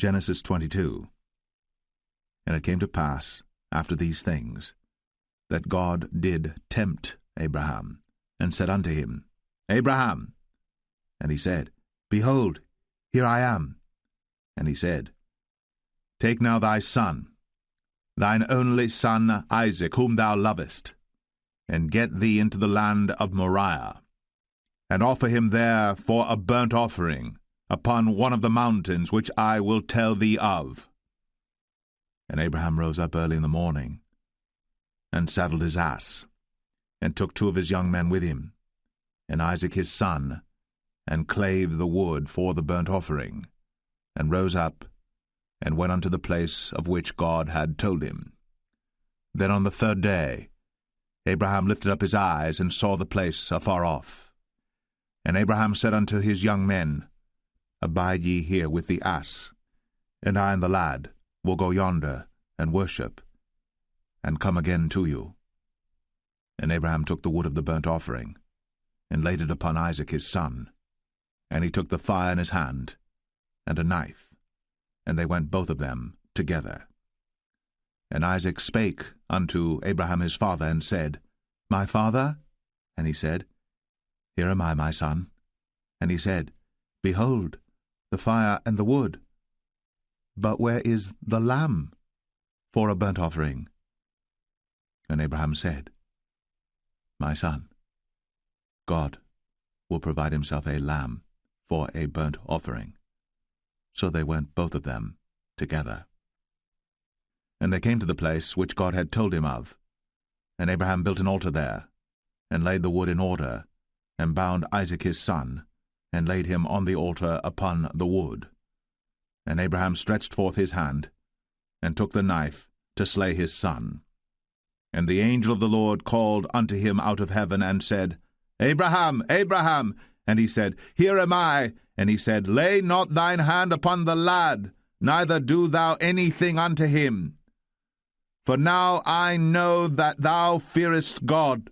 Genesis 22. And it came to pass, after these things, that God did tempt Abraham, and said unto him, Abraham. And he said, Behold, here I am. And he said, Take now thy son, thine only son Isaac, whom thou lovest, and get thee into the land of Moriah, and offer him there for a burnt offering upon one of the mountains which I will tell thee of. And Abraham rose up early in the morning, and saddled his ass, and took 2 of his young men with him, and Isaac his son, and clave the wood for the burnt offering, and rose up, and went unto the place of which God had told him. Then on the 3rd day Abraham lifted up his eyes, and saw the place afar off. And Abraham said unto his young men, Abide ye here with the ass, and I and the lad will go yonder, and worship, and come again to you. And Abraham took the wood of the burnt offering, and laid it upon Isaac his son. And he took the fire in his hand, and a knife, and they went both of them together. And Isaac spake unto Abraham his father, and said, My father? And he said, Here am I, my son. And he said, Behold, the fire and the wood. But where is the lamb for a burnt offering? And Abraham said, My son, God will provide himself a lamb for a burnt offering. So they went both of them together. And they came to the place which God had told him of. And Abraham built an altar there, and laid the wood in order, and bound Isaac his son, and laid him on the altar upon the wood. And Abraham stretched forth his hand, and took the knife to slay his son. And the angel of the Lord called unto him out of heaven, and said, Abraham, Abraham! And he said, Here am I. And he said, Lay not thine hand upon the lad, neither do thou anything unto him. For now I know that thou fearest God,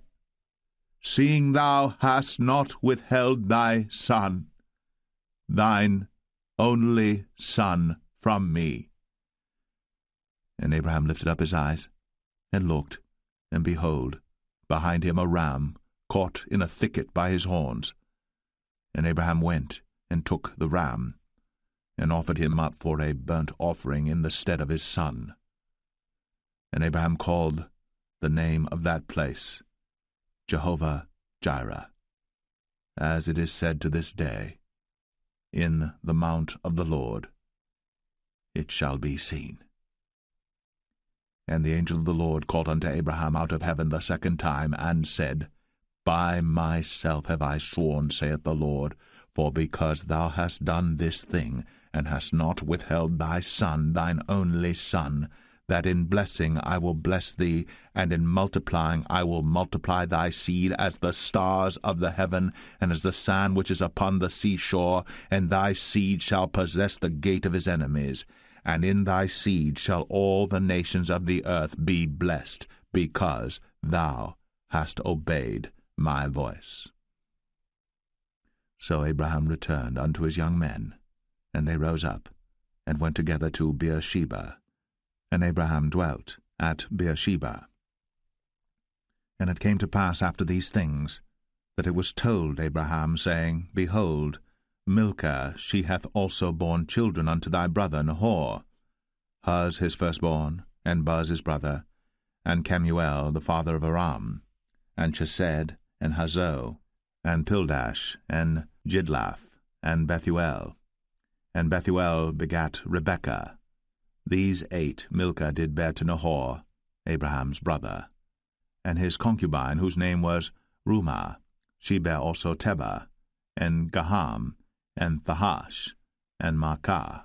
seeing thou hast not withheld thy son, thine only son, from me. And Abraham lifted up his eyes, and looked, and behold, behind him a ram caught in a thicket by his horns. And Abraham went, and took the ram, and offered him up for a burnt offering in the stead of his son. And Abraham called the name of that place Jehovah Jireh, as it is said to this day, In the mount of the Lord it shall be seen. And the angel of the Lord called unto Abraham out of heaven the 2nd time, and said, By myself have I sworn, saith the Lord, for because thou hast done this thing, and hast not withheld thy son, thine only son, that in blessing I will bless thee, and in multiplying I will multiply thy seed as the stars of the heaven, and as the sand which is upon the seashore, and thy seed shall possess the gate of his enemies. And in thy seed shall all the nations of the earth be blessed, because thou hast obeyed my voice. So Abraham returned unto his young men, and they rose up, and went together to Beersheba. And Abraham dwelt at Beersheba. And it came to pass after these things, that it was told Abraham, saying, Behold, Milcah, she hath also borne children unto thy brother Nahor, Huz his firstborn, and Buz his brother, and Kemuel the father of Aram, and Chesed, and Hazo, and Pildash, and Jidlaph, and Bethuel. And Bethuel begat Rebekah. These 8 Milcah did bear to Nahor, Abraham's brother. And his concubine, whose name was Rumah, she bare also Tebah, and Gaham, and Thahash, and Maacah.